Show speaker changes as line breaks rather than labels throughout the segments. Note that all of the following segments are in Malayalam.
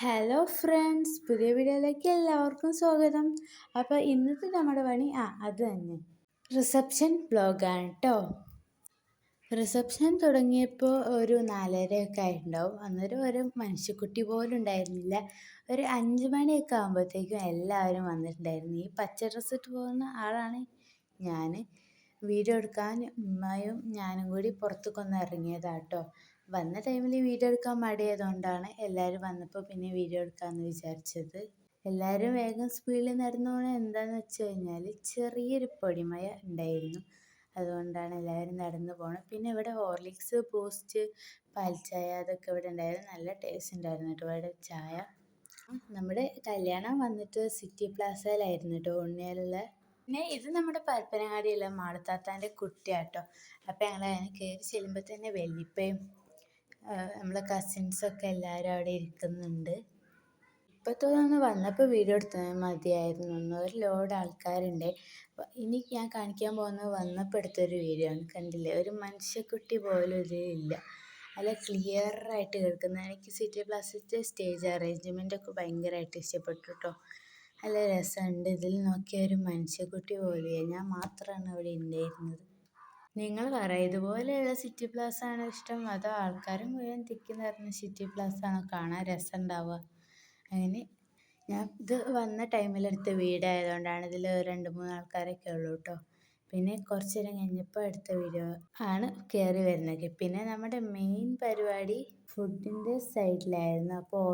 ഹലോ ഫ്രണ്ട്സ്, പുതിയ വീഡിയോയിലേക്ക് എല്ലാവർക്കും സ്വാഗതം. അപ്പോൾ ഇന്നത്തെ നമ്മുടെ പണി അത് തന്നെ റിസപ്ഷൻ വ്ലോഗാണ് കേട്ടോ. റിസപ്ഷൻ തുടങ്ങിയപ്പോൾ ഒരു 4:30 ആയിട്ടുണ്ടാവും. അന്നേരം ഒരു മനുഷ്യക്കുട്ടി പോലും ഉണ്ടായിരുന്നില്ല. ഒരു 5 മണിയൊക്കെ ആകുമ്പോഴത്തേക്കും എല്ലാവരും വന്നിട്ടുണ്ടായിരുന്നു. ഈ പച്ച ഡ്രസ്സ് ഇട്ട് പോകുന്ന ആളാണ് ഞാൻ. വീഡിയോ എടുക്കാൻ ഉമ്മയും ഞാനും കൂടി പുറത്തേക്കൊന്ന് ഇറങ്ങിയതാട്ടോ. വന്ന ടൈമിൽ വീഡിയോ എടുക്കാൻ മടിയായതുകൊണ്ടാണ് എല്ലാവരും വന്നപ്പോൾ പിന്നെ വീഡിയോ എടുക്കാമെന്ന് വിചാരിച്ചത്. എല്ലാവരും വേഗം സ്പീഡിൽ നടന്നു പോകണത് എന്താണെന്ന് വെച്ച് കഴിഞ്ഞാൽ ചെറിയൊരു പൊടിമഴ ഉണ്ടായിരുന്നു. അതുകൊണ്ടാണ് എല്ലാവരും നടന്നു പോകണം. പിന്നെ ഇവിടെ ഹോർലിക്സ്, ബൂസ്റ്റ്, പാൽച്ചായ അതൊക്കെ ഇവിടെ ഉണ്ടായിരുന്നു. നല്ല ടേസ്റ്റ് ഉണ്ടായിരുന്നു കേട്ടോ ഇവിടെ ചായ. നമ്മുടെ കല്യാണം വന്നിട്ട് സിറ്റി പ്ലാസയിലായിരുന്നു കേട്ടോ, ഉണ്ണിയാലുള്ള. പിന്നെ ഇത് നമ്മുടെ പരപ്പനങ്ങാടിയുള്ള മാളത്താത്താൻ്റെ കുട്ടിയാട്ടോ. അപ്പോൾ ഞങ്ങൾ അതിന് കയറി ചെല്ലുമ്പോൾ തന്നെ വല്യപ്പയും നമ്മളെ കസിൻസൊക്കെ എല്ലാവരും അവിടെ ഇരിക്കുന്നുണ്ട്. ഇപ്പോൾ തോന്നുന്നു വന്നപ്പോൾ വീഡിയോ എടുത്താൽ മതിയായിരുന്നു. ഒരു ലോഡ് ആൾക്കാരുണ്ട്. ഇനി ഞാൻ കാണിക്കാൻ പോകുന്നത് വന്നപ്പോൾ എടുത്തൊരു വീഡിയോ ആണ്. കണ്ടില്ലേ, ഒരു മനുഷ്യക്കുട്ടി പോലും ഇതിലില്ല. നല്ല ക്ലിയറായിട്ട് കേൾക്കുന്നത്. എനിക്ക് സിറ്റി പ്ലാസത്തെ സ്റ്റേജ് അറേഞ്ച്മെൻ്റൊക്കെ ഭയങ്കരമായിട്ട് ഇഷ്ടപ്പെട്ടു കേട്ടോ. നല്ല രസമുണ്ട്. ഇതിൽ നോക്കിയ ഒരു മനുഷ്യക്കുട്ടി പോലെയാണ്. ഞാൻ മാത്രമാണ് അവിടെ ഉണ്ടായിരുന്നത്. നിങ്ങൾ പറ, ഇതുപോലെയുള്ള സിറ്റി പ്ലാസ ആണോ ഇഷ്ടം, അതോ ആൾക്കാർ മുഴുവൻ തിക്കി നിറഞ്ഞ സിറ്റി പ്ലാസ ആണോ കാണാൻ രസം ഉണ്ടാവുക? അങ്ങനെ ഞാൻ ഇത് വന്ന ടൈമിലെടുത്ത വീഡിയോ ആയതുകൊണ്ടാണ് ഇതിൽ 2-3 ആൾക്കാരൊക്കെ ഉള്ളൂ കേട്ടോ. പിന്നെ കുറച്ച് നേരം കഴിഞ്ഞപ്പോൾ എടുത്ത വീഡിയോ ആണ് കയറി വരുന്നത്. പിന്നെ നമ്മുടെ മെയിൻ പരിപാടി ഫുഡിൻ്റെ സൈഡിലായിരുന്നു. അപ്പോൾ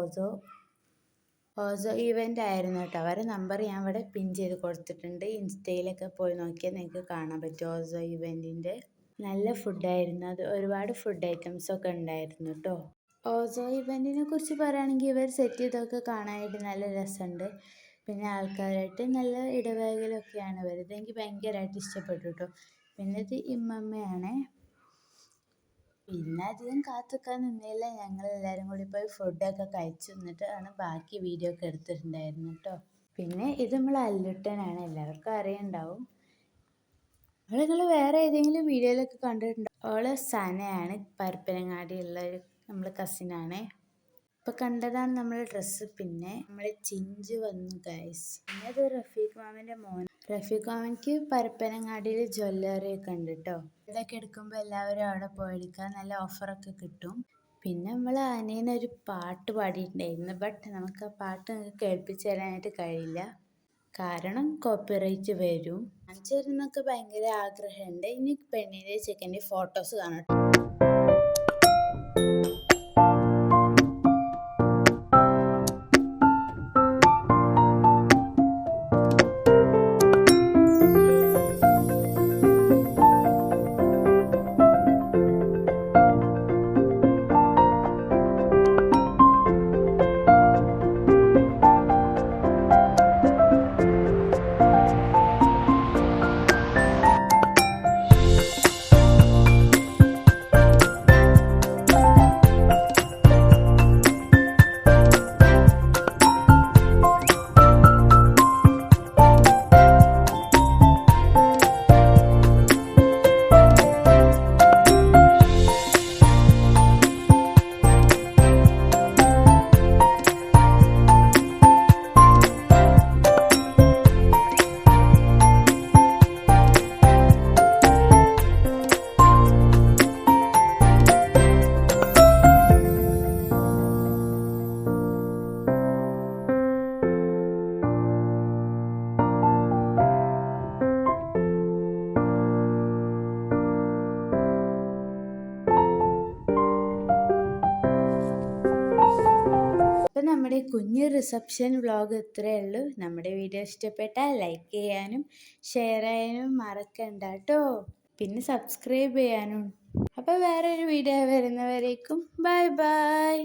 ഓസോ ഇവൻ്റ് ആയിരുന്നു കേട്ടോ. അവരുടെ നമ്പർ ഞാൻ ഇവിടെ പിൻ ചെയ്ത് കൊടുത്തിട്ടുണ്ട്. ഇൻസ്റ്റയിലൊക്കെ പോയി നോക്കിയാൽ നിങ്ങൾക്ക് കാണാൻ പറ്റും. ഓസോ ഇവൻറ്റിൻ്റെ നല്ല ഫുഡായിരുന്നു. അത് ഒരുപാട് ഫുഡ് ഐറ്റംസൊക്കെ ഉണ്ടായിരുന്നു കേട്ടോ. ഓസോ ഇവൻറ്റിനെ കുറിച്ച് പറയുകയാണെങ്കിൽ ഇവർ സെറ്റ് ചെയ്തൊക്കെ കാണാനായിട്ട് നല്ല രസമുണ്ട്. പിന്നെ ആൾക്കാരായിട്ട് നല്ല ഇടപഴകലൊക്കെയാണ് വരുന്നത്. എനിക്ക് ഭയങ്കരമായിട്ട് ഇഷ്ടപ്പെട്ടു കേട്ടോ. പിന്നെ ഇത് ഇമ്മമ്മയാണേ. പിന്നെ അധികം കാത്തുക്കാൻ നിന്നില്ല. ഞങ്ങളെല്ലാവരും കൂടി പോയി ഫുഡൊക്കെ കഴിച്ചു നിന്നിട്ടാണ് ബാക്കി വീഡിയോ ഒക്കെ എടുത്തിട്ടുണ്ടായിരുന്നു കേട്ടോ. പിന്നെ ഇത് നമ്മൾ അല്ലുട്ടനാണ്, എല്ലാവർക്കും അറിയുണ്ടാവും. നിങ്ങൾ വേറെ ഏതെങ്കിലും വീഡിയോയിലൊക്കെ കണ്ടിട്ടുണ്ടോ? അവള് സനയാണ്, പരപ്പനങ്ങാടിയുള്ള ഒരു നമ്മൾ കസിനാണ്. ഇപ്പോൾ കണ്ടതാണ് നമ്മളെ ഡ്രസ്സ്. പിന്നെ നമ്മളെ ചിഞ്ചു വന്നു ഗൈസ്. പിന്നെ അത് റഫീഖ് മാമൻ്റെ മോൻ. റഫീഖ് മാമൻക്ക് പരപ്പനങ്ങാടിയിൽ ജ്വല്ലറി ഒക്കെ ഉണ്ട് കേട്ടോ. ഇതൊക്കെ എടുക്കുമ്പോൾ എല്ലാവരും അവിടെ പോയെടുക്കാൻ നല്ല ഓഫറൊക്കെ കിട്ടും. പിന്നെ നമ്മൾ അനിയനൊരു പാട്ട് പാടിയിട്ടുണ്ടായിരുന്നു. ബട്ട് നമുക്ക് ആ പാട്ട് നിങ്ങൾക്ക് കേൾപ്പിച്ച് തരാനായിട്ട് കഴിയില്ല, കാരണം കോപ്പിറൈറ്റ് വരും. കാണിച്ചു തരുന്നൊക്കെ ഭയങ്കര ആഗ്രഹമുണ്ട്. ഇനി പെണ്ണിൻ്റെ ചെക്കൻ്റെ ഫോട്ടോസ് കാണട്ടെ. നമ്മുടെ കുഞ്ഞു റിസപ്ഷൻ വ്ലോഗ് ഇത്രയേ ഉള്ളൂ. നമ്മുടെ വീഡിയോ ഇഷ്ടപ്പെട്ടാൽ ലൈക്ക് ചെയ്യാനും ഷെയർ ചെയ്യാനും മറക്കണ്ട കേട്ടോ. പിന്നെ സബ്സ്ക്രൈബ് ചെയ്യാനും. അപ്പോൾ വേറൊരു വീഡിയോ വരുന്നവരേക്കും ബൈ ബൈ.